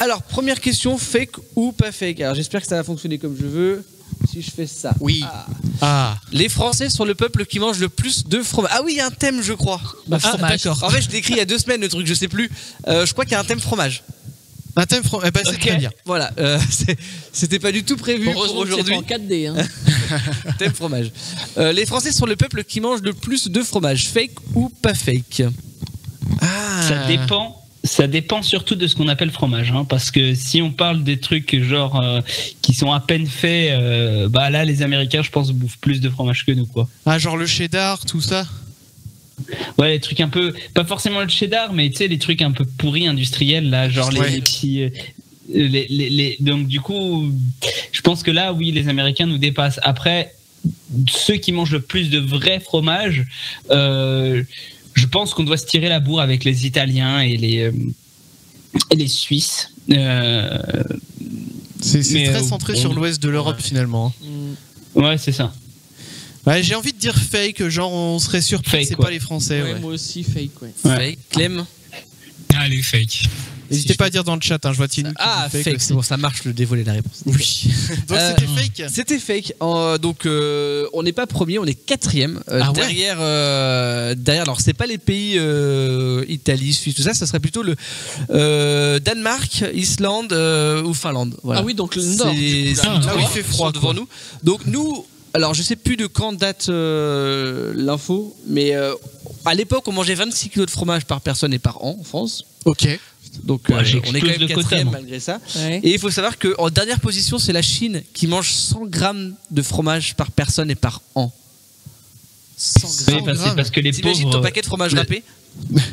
Alors, première question, fake ou pas fake? Alors, j'espère que ça va fonctionner comme je veux. Si je fais ça. Oui. Les Français sont le peuple qui mange le plus de fromage. Ah oui, il y a un thème, je crois. Fromage. D'accord. En fait, je l'ai écrit il y a 2 semaines, le truc, je sais plus. Je crois qu'il y a un thème fromage. Un thème fromage, c'est très bien. Voilà, c'était pas du tout prévu pour aujourd'hui. En 4D. Hein. Thème fromage. Les Français sont le peuple qui mange le plus de fromage. Fake ou pas fake? Ça dépend surtout de ce qu'on appelle fromage, hein, parce que si on parle des trucs genre qui sont à peine faits, là les Américains je pense bouffent plus de fromage que nous quoi. Ah genre le cheddar, tout ça. Ouais, les trucs un peu, pas forcément le cheddar, mais tu sais les trucs un peu pourris industriels là, genre les petits, donc du coup, je pense que là oui les Américains nous dépassent. Après ceux qui mangent le plus de vrai fromage. Je pense qu'on doit se tirer la bourre avec les Italiens et les Suisses. C'est très centré sur l'ouest de l'Europe finalement. Ouais, c'est ça. Ouais, j'ai envie de dire fake, genre on serait surpris que c'est pas les Français. Ouais, moi aussi fake. Ouais. Fake. Clem. Allez, fake. N'hésitez pas à dire dans le chat, hein, je vois Tinu. Fake, c'est bon, ça marche, le dévoiler la réponse. Oui. Donc c'était fake. C'était fake. Donc on n'est pas premier, on est 4e. Derrière, alors c'est pas les pays Italie, Suisse, tout ça, ça serait plutôt le Danemark, Islande ou Finlande. Voilà. Ah oui, donc le nord. Là où il fait froid devant nous. Donc nous, alors je sais plus de quand date l'info, mais à l'époque on mangeait 26 kg de fromage par personne et par an en France. Ok. Donc on est quand même 4e malgré ça. Ouais. Et il faut savoir qu'en dernière position, c'est la Chine qui mange 100 grammes de fromage par personne et par an. 100 grammes. C'est parce que les pauvres... T'imagines ton paquet de fromage râpé?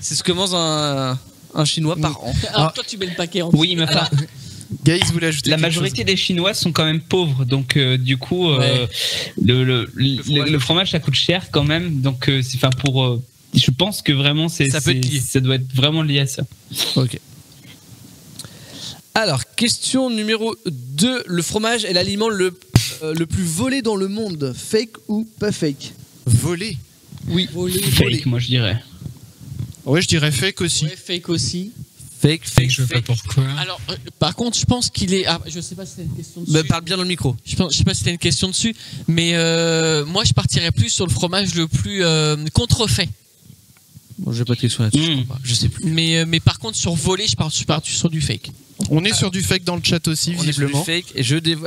C'est ce que mange un Chinois par an. Alors toi tu mets le paquet en Oui, mais enfin... Guys, vous voulez ajouter la majorité des Chinois sont quand même pauvres, donc du coup le fromage ça coûte cher quand même, donc je pense que vraiment ça doit être vraiment lié à ça. Ok. Alors, question numéro 2. Le fromage est l'aliment le plus volé dans le monde. Fake ou pas fake? Volé? Oui. Fake, moi je dirais. Ouais, je dirais fake aussi. Ouais, fake aussi. Fake, je sais pas pourquoi. Alors, par contre, je pense qu'il est... je sais pas si c'était une question dessus. Parle bien dans le micro. Je sais pas si c'était une question dessus, mais moi je partirais plus sur le fromage le plus contrefait. Bon, j'ai pas de question là-dessus, je sais plus. Mais par contre, sur voler, je pars sur du fake. On est sur du fake dans le chat aussi, visiblement. On est sur du fake, et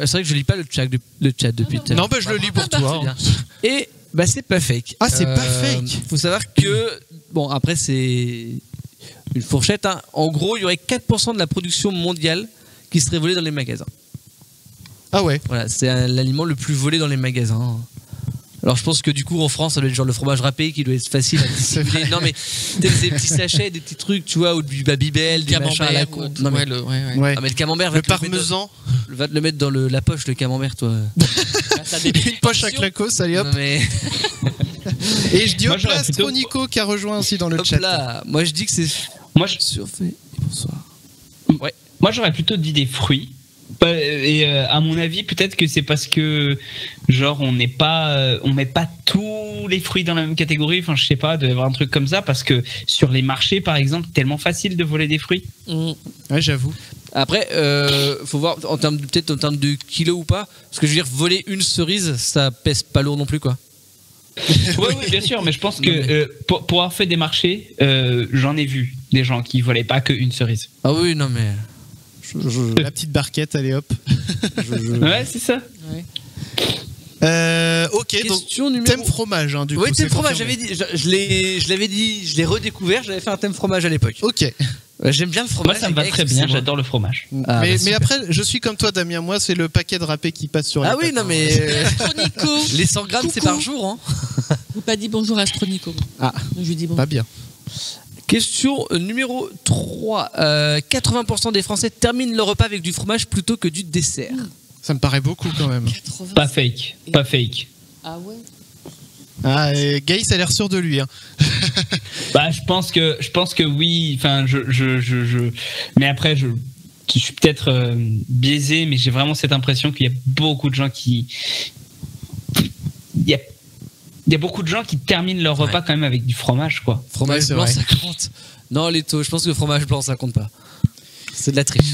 c'est vrai que je lis pas le chat depuis tout à l'heure. Non, je le lis pour toi. Et c'est pas fake. Ah, c'est pas fake. Faut savoir que, bon, après c'est une fourchette, hein. En gros, il y aurait 4% de la production mondiale qui serait volée dans les magasins. Ah ouais. Voilà, c'est l'aliment le plus volé dans les magasins. Alors je pense que du coup en France ça doit être genre le fromage râpé qui doit être facile à dissimuler. Non mais des petits sachets, des petits trucs, tu vois, ou du Babybel, des machins à la con. Non mais le camembert, le parmesan, va te le mettre dans la poche, le camembert, toi. Une poche à clacos, allez hop. Mais... Et je dis hop là, Astronico qui a rejoint aussi dans le chat. Là, moi je dis que c'est surfait. Bonsoir. Ouais. Moi j'aurais plutôt dit des fruits. Et à mon avis, peut-être que c'est parce que genre on met pas tous les fruits dans la même catégorie. Enfin, je sais pas, de avoir un truc comme ça, parce que sur les marchés, par exemple, tellement facile de voler des fruits. Ouais, j'avoue. Après, faut voir peut-être en termes de kilos ou pas, parce que je veux dire, voler une cerise, ça pèse pas lourd non plus, quoi. Oui, bien sûr, mais je pense que pour avoir fait des marchés, j'en ai vu des gens qui volaient pas qu'une cerise. Ah oui, non mais. La petite barquette, allez hop. Ouais, c'est ça. Ouais. Ok, question donc thème fromage, hein, du coup. Oui, thème fromage, j'avais dit, je l'avais dit, je l'ai redécouvert, j'avais fait un thème fromage à l'époque. Ok. J'aime bien le fromage. Moi, ça me va très bien, j'adore le fromage. Mais après, je suis comme toi, Damien, moi, c'est le paquet de râpé qui passe sur les oui, non, mais. Astronico. Les 100 grammes, c'est par jour, hein. Vous pas dit bonjour à Astronico. Je lui dis bonjour. Pas bien. Question numéro 3. 80% des Français terminent leur repas avec du fromage plutôt que du dessert. Ça me paraît beaucoup quand même. 80. Pas fake. Ah ouais. Ah, Gaïs a l'air sûr de lui. Hein. Je pense que oui. Enfin, mais après, je suis peut-être biaisé, mais j'ai vraiment cette impression qu'il y a beaucoup de gens Il y a beaucoup de gens qui terminent leur repas quand même avec du fromage, quoi. Fromage blanc, ça compte. Non, Leto, je pense que le fromage blanc, ça compte pas. C'est de la triche.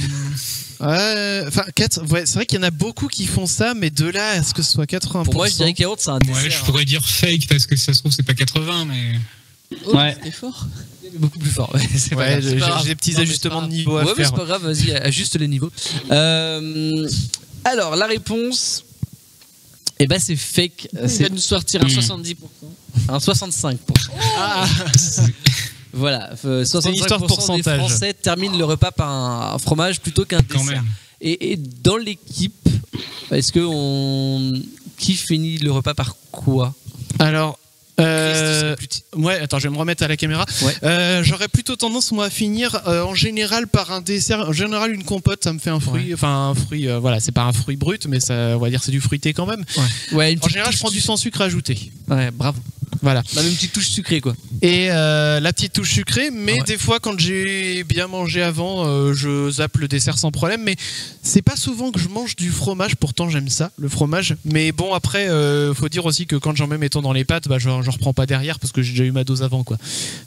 Enfin, c'est vrai qu'il y en a beaucoup qui font ça, mais de là à ce que ce soit 80%. Pour moi, je dirais que yaourt, c'est un dessert. Ouais, je pourrais dire fake parce que ça se trouve, c'est pas 80, mais. Ouais. C'était fort. Beaucoup plus fort. Ouais, c'est pas grave. J'ai des petits ajustements de niveau à mais faire. c'est pas grave, vas-y, ajuste les niveaux. Alors, la réponse. Eh ben, c'est fake. Il va nous sortir un 70%. Un 65%. Ah. Voilà, une histoire de 65% des pourcentage. Français terminent le repas par un fromage plutôt qu'un Quand dessert. même. Et dans l'équipe, est-ce que qui finit le repas par quoi? Alors. Christ, Ouais, attends, je vais me remettre à la caméra. Ouais. J'aurais plutôt tendance, moi, à finir en général par un dessert. En général, une compote, ça me fait un fruit. Ouais. Enfin, un fruit, voilà, c'est pas un fruit brut, mais ça, on va dire c'est du fruité quand même. Ouais, En général, je prends du sans sucre ajouté. Ouais, bravo. Voilà. On a même une petite touche sucrée, quoi. Et la petite touche sucrée, mais Ouais. des fois, quand j'ai bien mangé avant, je zappe le dessert sans problème. Mais c'est pas souvent que je mange du fromage, pourtant j'aime ça, le fromage. Mais bon, après, faut dire aussi que quand j'en mets, mettons, dans les pâtes, bah, j'en reprends pas derrière parce que j'ai déjà eu ma dose avant, quoi.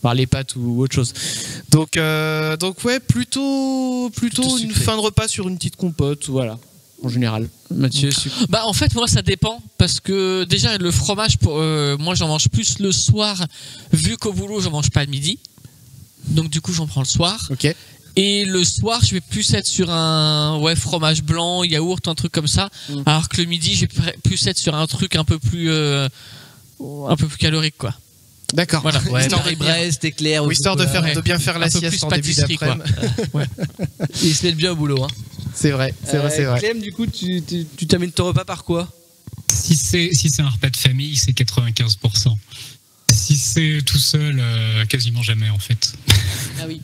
Enfin, les pâtes ou autre chose. Donc ouais, plutôt une sucré. fin de repas sur une petite compote, voilà, en général. Mathieu, sucre. Bah en fait moi ça dépend parce que déjà le fromage moi j'en mange plus le soir vu qu'au boulot j'en mange pas le midi donc du coup j'en prends le soir Ok. et le soir je vais plus être sur un fromage blanc yaourt un truc comme ça alors que le midi je vais plus être sur un truc un peu plus calorique quoi. D'accord. Voilà. Ouais, Histoire de Paris-Brest, éclair. ou histoire de chocolat. de bien faire la Un peu sieste plus en début pâtisserie, quoi. d'après-midi. Ils se mettent bien au boulot. Hein. C'est vrai, c'est vrai. Clem, du coup, tu termines ton repas par quoi? Si c'est un repas de famille, c'est 95%. Si c'est tout seul, quasiment jamais en fait. Ah oui.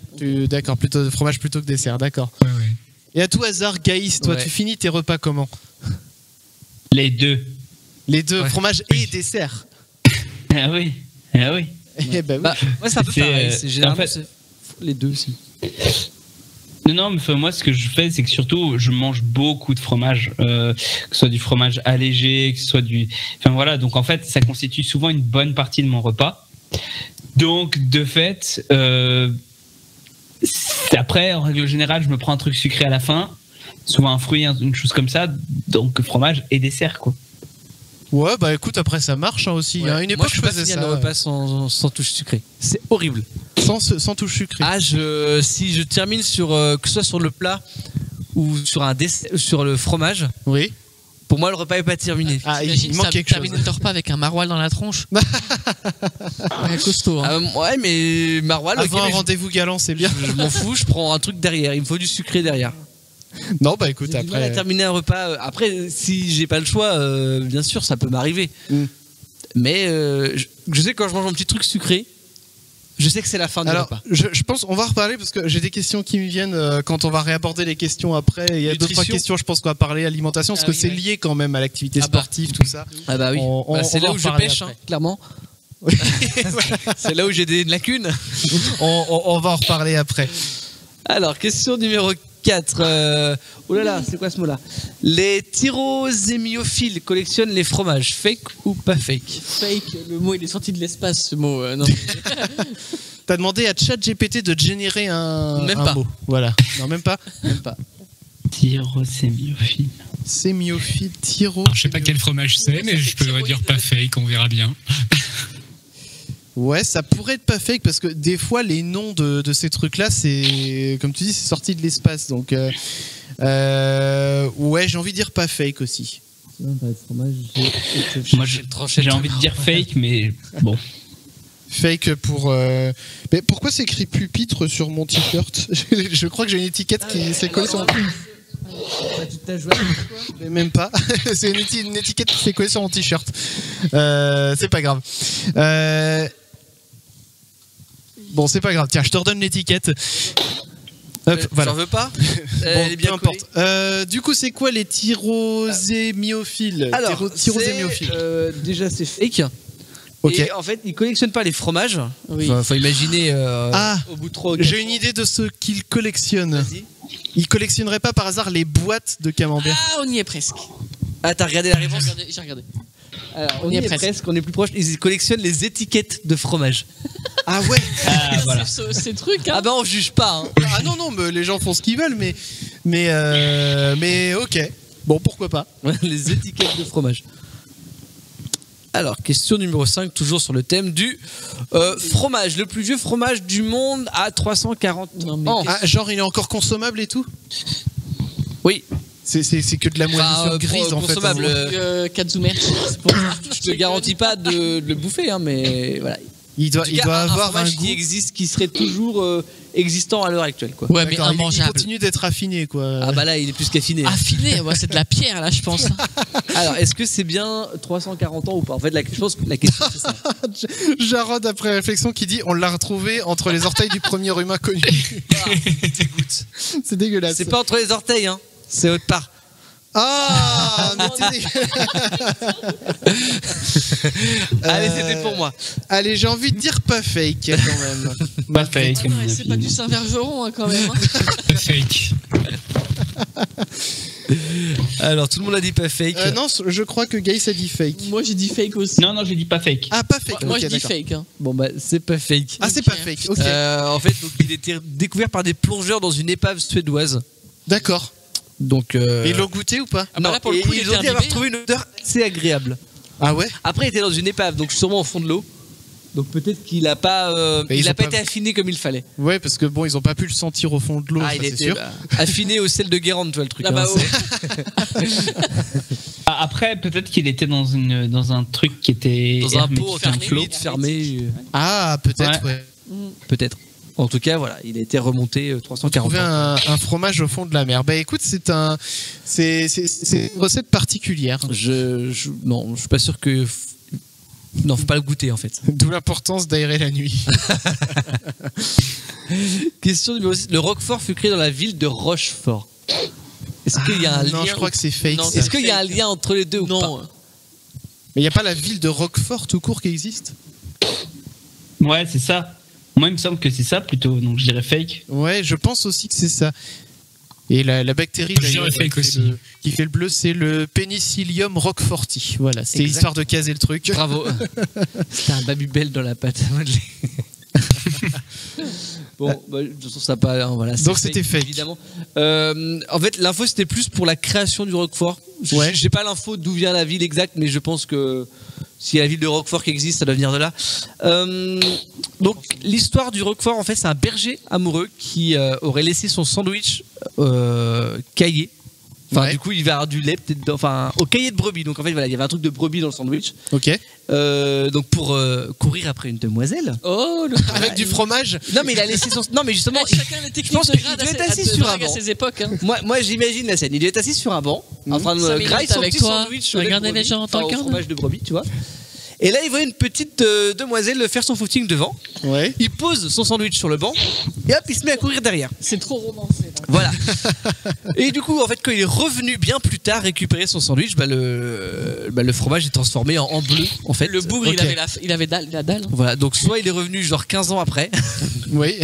D'accord, plutôt fromage plutôt que dessert, d'accord. Ouais, ouais. Et à tout hasard, Gaïs, toi, Ouais. tu finis tes repas comment? Les deux. Les deux, Ouais. fromage et dessert. Ah oui. Ah oui. Eh ben oui. Bah, ouais, c'est un peu C'est, pareil. C'est généralement en fait- c'est les deux aussi. Non, mais enfin, moi, ce que je fais, c'est que surtout, je mange beaucoup de fromage, que ce soit du fromage allégé, que ce soit du... Enfin, voilà, donc en fait, ça constitue souvent une bonne partie de mon repas. Donc, de fait, après, en règle générale, je me prends un truc sucré à la fin, souvent un fruit, une chose comme ça, donc fromage et dessert, quoi. Ouais, bah écoute, après ça marche hein, aussi. Ouais. À une Moi, époque, je je peux pas faisais finir ça. le repas sans touche sucrée. C'est horrible. Sans touche sucrée. Ah, si je termine sur que ce soit sur le plat ou sur un sur le fromage, Oui. pour moi le repas est pas terminé. Ah, T'imagines, il manque ça quelque termine chose. ton repas avec un maroilles dans la tronche. Ouais, costaud. Hein. Ouais, mais maroilles, ok, Avant un mais rendez-vous galant, c'est bien. je m'en fous, je prends un truc derrière. Il me faut du sucré derrière. Non, bah écoute, J'ai du mal à après. terminer un repas. Après, si j'ai pas le choix, bien sûr, ça peut m'arriver. Mm. Mais je sais que quand je mange un petit truc sucré, je sais que c'est la fin du Alors, repas. je pense on va reparler parce que j'ai des questions qui me viennent quand on va réaborder les questions après. Il y a d'autres Nutrition. questions, je pense qu'on va parler alimentation parce Ah que oui, c'est ouais. lié quand même à l'activité Ah bah. sportive, tout ça. Ah bah oui. C'est on va là en où je reparler pêche, après. clairement. C'est là où j'ai des lacunes. On va en reparler après. Alors, question numéro 4. Oh là là, c'est quoi ce mot-là? Les tyrosémiophiles collectionnent les fromages. Fake ou pas fake? Fake, le mot il est sorti de l'espace ce mot. Non. T'as demandé à ChatGPT de générer un Même un pas. mot. Voilà. Non, même pas. Même pas. Tyrosémiophile. Sémiophile, tyro. Alors, je sais pas quel fromage c'est, mais je peux dire pas fake, on verra bien. Ouais, ça pourrait être pas fake parce que des fois les noms de ces trucs-là, c'est comme tu dis, c'est sorti de l'espace. Donc ouais, j'ai envie de dire pas fake aussi. Moi, j'ai envie de dire fake, mais bon. Fake pour. Mais pourquoi c'est écrit pupitre sur mon t-shirt? Je crois que j'ai une étiquette qui s'est collée sur mon. Mais même pas. C'est une étiquette qui s'est collée sur mon t-shirt. C'est pas grave. Bon, c'est pas grave. Tiens, je te redonne l'étiquette. Hop, voilà. T'en veux pas? Bon, Elle est bien peu importe. Du coup, c'est quoi les tyrosémiophiles? Alors, Tyrosémiophiles. déjà c'est fake. Ok. Et en fait, ils collectionnent pas les fromages. Oui. Faut imaginer Ah, au bout de 3 j'ai une idée de ce qu'ils collectionnent. Vas-y. Ils collectionneraient pas par hasard les boîtes de camembert? Ah, on y est presque. Ah, t'as regardé la réponse? J'ai regardé. Alors, on y est presque, on est plus proche. Ils collectionnent les étiquettes de fromage. Ah ouais. Ah, voilà. Ces trucs, hein. Ah bah on juge pas. Hein. Ah non, mais les gens font ce qu'ils veulent, mais ok. Bon, pourquoi pas. Les étiquettes de fromage. Alors, question numéro 5, toujours sur le thème du fromage. Le plus vieux fromage du monde à 340 ans. Ah, genre, il est encore consommable et tout? Oui. C'est que de la moisissure grise en fait. Consommable. Katsumer. Je te garantis pas de le bouffer, hein, mais voilà. Il doit avoir un fromage goût. qui serait toujours existant à l'heure actuelle, quoi. Ouais, mais D'accord, il immangeable. continue d'être affiné, quoi. Ah bah là, il est plus qu'affiné. Affiné, ouais, c'est de la pierre, là, je pense. Alors, est-ce que c'est bien 340 ans ou pas? En fait, je pense que la question, c'est ça. Jarod, après réflexion, qui dit on l'a retrouvé entre les orteils du premier humain connu. C'est dégueulasse. C'est pas entre les orteils, hein. C'est autre part. Ah, mais t'es Allez, c'était pour moi. Allez, j'ai envie de dire pas fake quand même. Pas fake. Ouais, c'est pas du Saint-Vergeron, hein, quand même. Hein. Fake. Alors, tout le monde a dit pas fake. Non, je crois que Gaïs a dit fake. Moi, j'ai dit fake aussi. Non, j'ai dit pas fake. Ah, pas fake. Moi, ok, je dis d'accord. fake. Hein. Bon, bah, c'est pas fake. Ah, c'est pas fake. Ok. En fait, donc, il était découvert par des plongeurs dans une épave suédoise. D'accord. Donc, Et ils l'ont goûté ou pas? Ah bah là, pour le coup, il ils était ont dit avoir imbibé, trouvé une odeur assez agréable. Ah ouais? Après, il était dans une épave, donc sûrement au fond de l'eau. Donc peut-être qu'il a pas, Mais ils il a ont pas pas été affiné comme il fallait. Ouais, parce que bon, ils ont pas pu le sentir au fond de l'eau, ça, il c'est était sûr. affiné au sel de Guérande, tu vois le truc. Ah bah hein, ouais. Après, peut-être qu'il était dans un truc qui était dans un hermétique, pot un flot. fermé. Ah, peut-être, ouais. Peut-être. En tout cas, voilà, il a été remonté 340 Trouver ans. un fromage au fond de la mer. Bah écoute, c'est une recette particulière. Non, je suis pas sûr que. Non, faut pas le goûter en fait. D'où l'importance d'aérer la nuit. Question numéro 6. Le Roquefort fut créé dans la ville de Rochefort. Est-ce qu'il y a un lien? Non, je crois que c'est fake. Non, ça. Est-ce qu'il y a un lien entre les deux ou pas? Non. Mais il n'y a pas la ville de Roquefort tout court qui existe? Ouais, c'est ça. Moi, il me semble que c'est ça plutôt, donc je dirais fake. Ouais, je pense aussi que c'est ça. Et la bactérie Je dirais fake aussi. qui fait le bleu, c'est le Penicillium roqueforti. Voilà, c'était Exact. histoire de caser le truc. Bravo. C'était un Babybel dans la pâte à modeler. Bon, bah, de toute façon, ça pas. Hein, voilà, Donc c'était fake. évidemment. En fait, l'info c'était plus pour la création du Roquefort. Ouais. J'ai pas l'info d'où vient la ville exacte, mais je pense que s'il y a la ville de Roquefort qui existe, ça doit venir de là. Donc l'histoire du Roquefort, en fait, c'est un berger amoureux qui aurait laissé son sandwich caillé. Enfin, Ouais. du coup, il va avoir du lait peut-être, enfin, au cahier de brebis. Donc en fait, voilà, il y avait un truc de brebis dans le sandwich. Ok. Donc pour courir après une demoiselle. Oh, le Avec du fromage. Non, mais il a laissé son. Non, mais justement, Chacun les techniques pense de qu'il grade doit être à assis ses- sur de un drague à banc. ses époques. Hein. moi j'imagine la scène. Il est assis sur un banc, en train de 5 minutes grailler son avec petit toi, sandwich au lait de regarder les brebis, gens en tant enfin, au qu'un. fromage de brebis, tu vois. Et là, il voit une petite demoiselle faire son footing devant. Ouais. Il pose son sandwich sur le banc et hop, il se met à courir derrière. C'est trop romancé. Là. Voilà. Et du coup, en fait, quand il est revenu bien plus tard récupérer son sandwich, le fromage est transformé en bleu. En fait, Le bougre, Ok. il avait la dalle. Voilà. Donc soit il est revenu genre 15 ans après, Oui.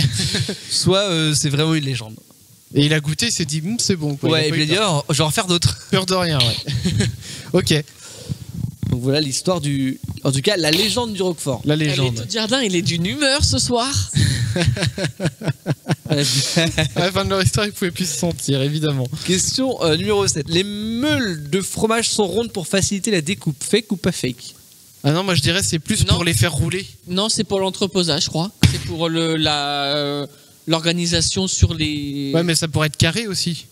soit c'est vraiment une légende. Et il a goûté, il s'est dit, c'est bon. Quoi. Ouais, Il a et pas puis eu il a dit, oh, je vais en faire d'autres. peur de rien, ouais. Ok, Donc voilà l'histoire du. En tout cas, la légende du Roquefort. la Allez, légende. tout jardin, il est d'une humeur ce soir. À la fin de leur histoire, ils pouvaient plus se sentir, évidemment. Question numéro 7. Les meules de fromage sont rondes pour faciliter la découpe. Fake ou pas fake? Ah non, moi je dirais c'est plus Non. pour les faire rouler. Non, c'est pour l'entreposage, je crois. C'est pour l'organisation sur les. Ouais, mais ça pourrait être carré aussi.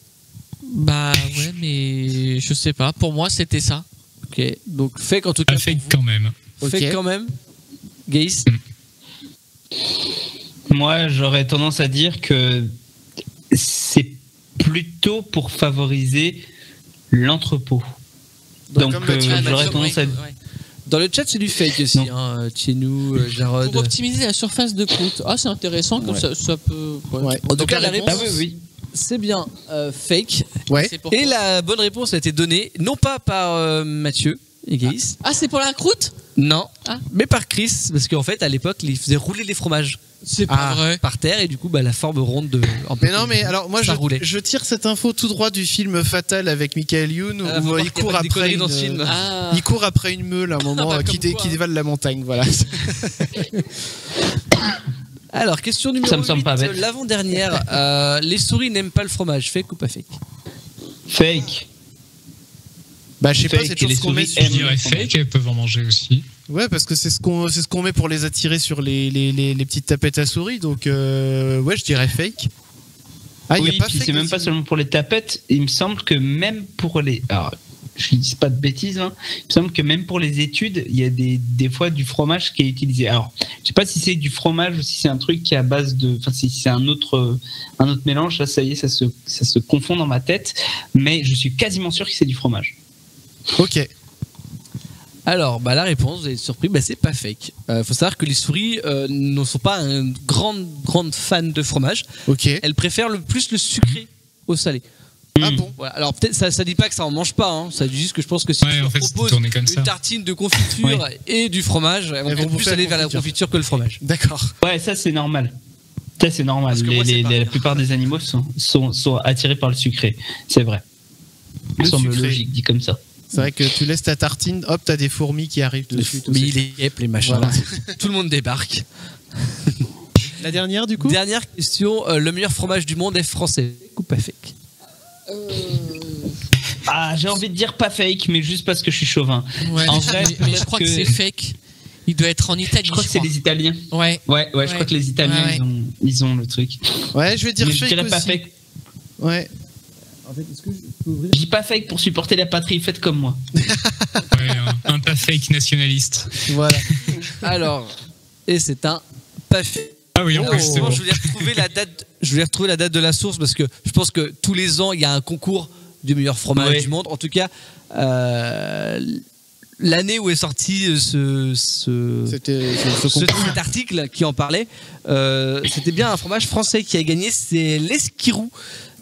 Bah ouais, mais je sais pas. Pour moi, c'était ça. Ok, donc fake en tout cas. Pas fake quand même. Ok. Fake quand même. Gaïs. Moi, j'aurais tendance à dire que c'est plutôt pour favoriser l'entrepôt. Donc, comme Mathieu. j'aurais tendance à... Dans le chat, c'est du fake aussi. Non. Hein. Chez nous, Jarod. Pour optimiser la surface de croûte. Ah, c'est intéressant, comme Ouais. ça peut. Ouais. En tout Donc cas, la la réponse- réponse, Ah oui, oui. c'est bien fake. Ouais. C'est pourquoi Et la bonne réponse a été donnée, non pas par Mathieu et Gaïs. Ah, c'est pour la croûte. Non, Ah. mais par Chris, parce qu'en fait, à l'époque, il faisait rouler les fromages C'est pas vrai. par terre et du coup, la forme ronde de. Mais non, mais alors moi ça roulait. je tire cette info tout droit du film Fatal avec Michael Youn où faut voir il qu'il y a court pas de après conneries une, dans ce film. Ah. il court après une meule à un moment Bah, qui, comme quoi, qui dévale la montagne, voilà. Alors, question numéro Ça me semble 8, pas bête. l'avant-dernière. Les souris n'aiment pas le fromage, fake ou pas fake? Fake. Bah je sais pas, Fake, c'est toujours et ce qu'on les met souris Je dirais fake, elles peuvent en manger aussi. Ouais, parce que c'est ce qu'on met pour les attirer sur les petites tapettes à souris, donc ouais, je dirais fake. Ah, Oui, y a pas puis fake c'est même aussi. pas seulement pour les tapettes. Il me semble que même pour les. Alors, je dis pas de bêtises, hein. Il me semble que même pour les études, il y a des fois du fromage qui est utilisé. Alors, je sais pas si c'est du fromage ou si c'est un truc qui est à base de. Enfin, si c'est un autre mélange. Là, ça y est, ça se confond dans ma tête. Mais je suis quasiment sûr que c'est du fromage. Ok. Alors, la réponse, vous êtes surpris, c'est pas fake. Faut savoir que les souris ne sont pas une grande fan de fromage. Ok. Elles préfèrent le plus le sucré au salé. Ah bon. Voilà. Alors peut-être ça dit pas que ça en mange pas, hein. Ça dit juste que je pense que si Ouais, tu leur en fait, c'est proposes tourné comme une ça. tartine de confiture et du fromage, elles Elles vont vont plus bouffer aller la vers la confiture. confiture que le fromage. D'accord. Ouais, ça c'est normal. Ça c'est normal. Parce que moi, c'est pas- La plupart des animaux sont attirés par le sucré. C'est vrai. Le Ça semble sucré. logique dit comme ça. C'est vrai que tu laisses ta tartine, hop, t'as des fourmis qui arrivent dessus. tout Mais ça. il est yep, les machins. Voilà. Tout le monde débarque. La dernière du coup. Dernière question, le meilleur fromage du monde est français. Ou pas fake? Ah, j'ai envie de dire pas fake, mais juste parce que je suis chauvin. Ouais, En vrai, mais je crois que c'est fake. Il doit être en Italie. Je crois que c'est les Italiens. Ouais. Ouais, je crois que les Italiens, Ouais. ils ont le truc. Ouais, je vais dire Mais je fake dirais aussi. pas fake. Ouais. Je dis pas fake pour supporter la patrie, faites comme moi. Ouais, un pas fake nationaliste. Voilà. Alors, et c'est un pas fake. Ah oui, en plus, c'est bon. Je voulais retrouver la date. Je voulais retrouver la date de la source parce que je pense que tous les ans il y a un concours du meilleur fromage Ouais. du monde. En tout cas, l'année où est sorti C'était ce concours. cet article qui en parlait, c'était bien un fromage français qui a gagné. C'est l'Esquirou.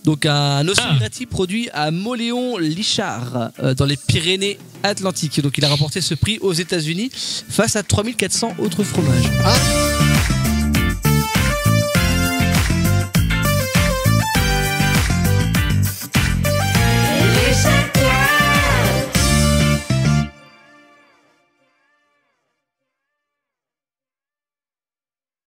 Donc un Ossominati produit à Moléon-Lichard dans les Pyrénées-Atlantiques. Donc il a remporté ce prix aux États-Unis face à 3400 autres fromages. Ah.